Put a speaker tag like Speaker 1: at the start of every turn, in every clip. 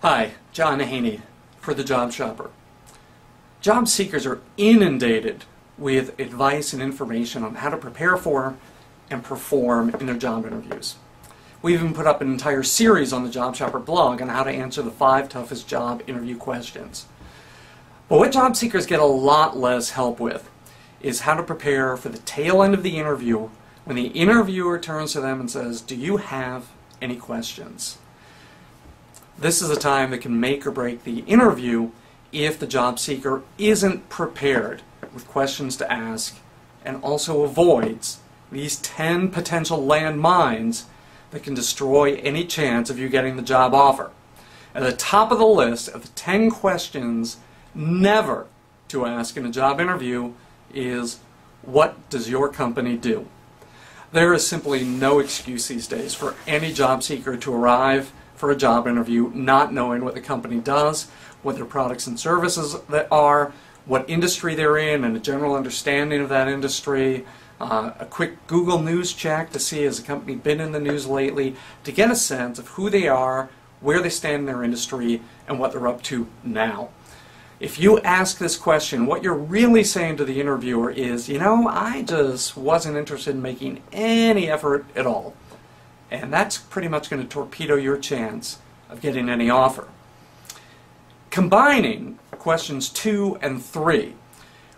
Speaker 1: Hi, John Haney for the Job Shopper. Job seekers are inundated with advice and information on how to prepare for and perform in their job interviews. We even put up an entire series on the Job Shopper blog on how to answer the 5 toughest job interview questions. But what job seekers get a lot less help with is how to prepare for the tail end of the interview when the interviewer turns to them and says, "Do you have any questions?" This is a time that can make or break the interview if the job seeker isn't prepared with questions to ask and also avoids these 10 potential landmines that can destroy any chance of you getting the job offer. At the top of the list of the 10 questions never to ask in a job interview is, what does your company do? There is simply no excuse these days for any job seeker to arrive for a job interview not knowing what the company does, what their products and services are, what industry they're in, and a general understanding of that industry, a quick Google News check to see has the company been in the news lately, to get a sense of who they are, where they stand in their industry, and what they're up to now. If you ask this question, what you're really saying to the interviewer is, I just wasn't interested in making any effort at all. And that's pretty much going to torpedo your chance of getting any offer. Combining questions 2 and 3,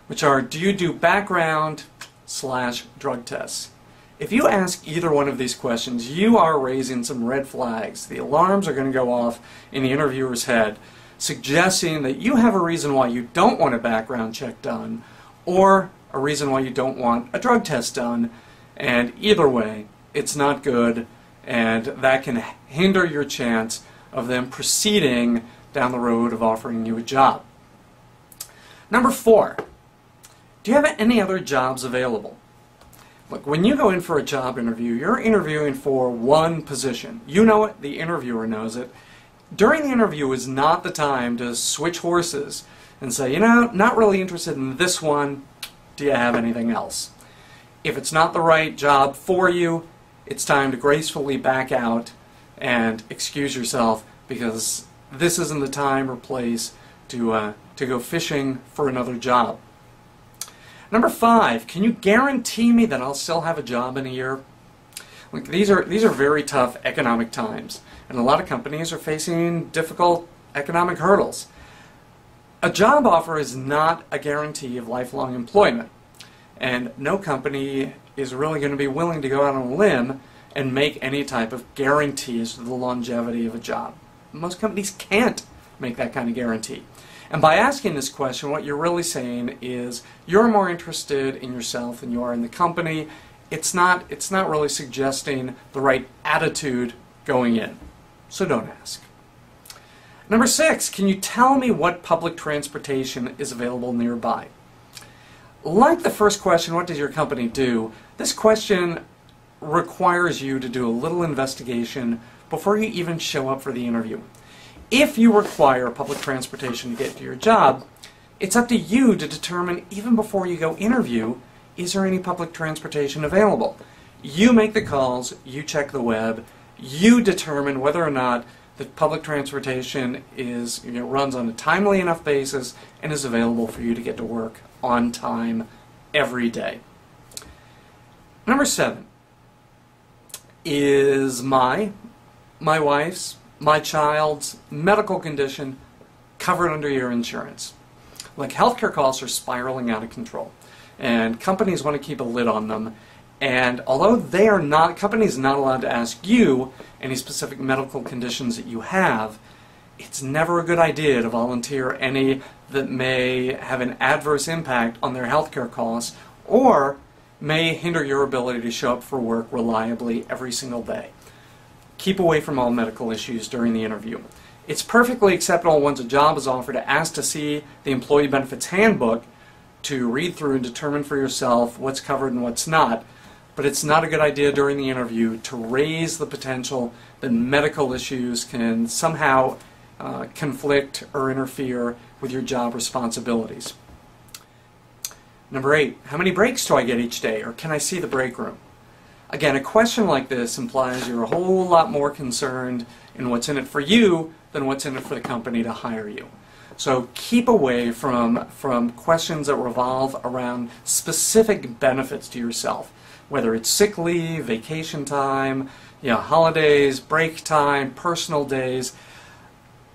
Speaker 1: which are, do you do background/drug tests? If you ask either one of these questions, you are raising some red flags. The alarms are going to go off in the interviewer's head, suggesting that you have a reason why you don't want a background check done, or a reason why you don't want a drug test done, and either way, it's not good, and that can hinder your chance of them proceeding down the road of offering you a job. Number 4, do you have any other jobs available? Look, when you go in for a job interview, you're interviewing for one position. You know it, the interviewer knows it. During the interview is not the time to switch horses and say, not really interested in this one, do you have anything else? If it's not the right job for you, it's time to gracefully back out and excuse yourself, because this isn't the time or place to go fishing for another job. Number 5, can you guarantee me that I'll still have a job in a year? Look, these are very tough economic times, and a lot of companies are facing difficult economic hurdles. A job offer is not a guarantee of lifelong employment, and no company is really going to be willing to go out on a limb and make any type of guarantee as to the longevity of a job. Most companies can't make that kind of guarantee. And by asking this question, what you're really saying is you're more interested in yourself than you are in the company. It's not really suggesting the right attitude going in. So don't ask. Number 6, can you tell me what public transportation is available nearby? Like the first question, what does your company do? This question requires you to do a little investigation before you even show up for the interview. If you require public transportation to get to your job, it's up to you to determine, even before you go interview, is there any public transportation available? You make the calls, you check the web, you determine whether or not the public transportation runs on a timely enough basis and is available for you to get to work on time every day. Number 7, is my wife's, my child's medical condition covered under your insurance? Like, healthcare costs are spiraling out of control, and companies want to keep a lid on them. And although companies are not allowed to ask you any specific medical conditions that you have, it's never a good idea to volunteer any that may have an adverse impact on their healthcare costs or may hinder your ability to show up for work reliably every single day. Keep away from all medical issues during the interview. It's perfectly acceptable once a job is offered to ask to see the Employee Benefits Handbook to read through and determine for yourself what's covered and what's not. But it's not a good idea during the interview to raise the potential that medical issues can somehow conflict or interfere with your job responsibilities. Number 8, how many breaks do I get each day, or can I see the break room? Again, a question like this implies you're a whole lot more concerned in what's in it for you than what's in it for the company to hire you. So keep away from questions that revolve around specific benefits to yourself, whether it's sick leave, vacation time, holidays, break time, personal days.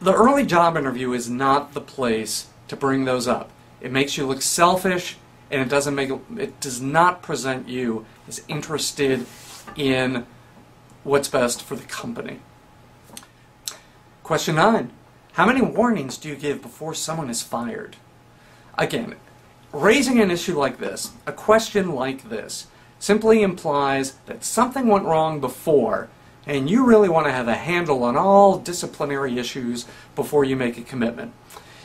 Speaker 1: The early job interview is not the place to bring those up. It makes you look selfish, and it does not present you as interested in what's best for the company. Question 9. How many warnings do you give before someone is fired? Again, raising an issue like this, a question like this, simply implies that something went wrong before, and you really want to have a handle on all disciplinary issues before you make a commitment.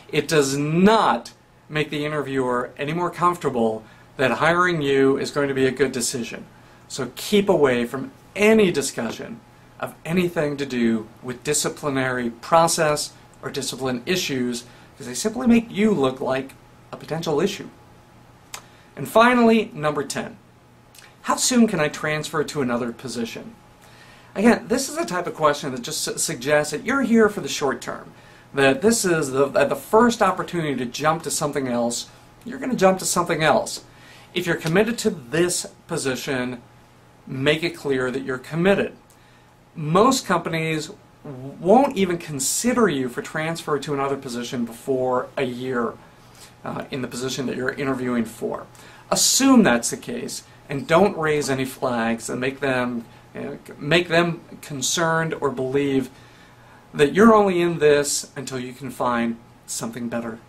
Speaker 1: It does not make the interviewer any more comfortable that hiring you is going to be a good decision. So keep away from any discussion of anything to do with disciplinary process or discipline issues, because they simply make you look like a potential issue. And finally, number 10. How soon can I transfer to another position? Again, this is the type of question that just suggests that you're here for the short term, that this is the first opportunity to jump to something else, you're going to jump to something else. If you're committed to this position, make it clear that you're committed. Most companies won't even consider you for transfer to another position before a year in the position that you're interviewing for. Assume that's the case, and don't raise any flags and make them concerned or believe that you're only in this until you can find something better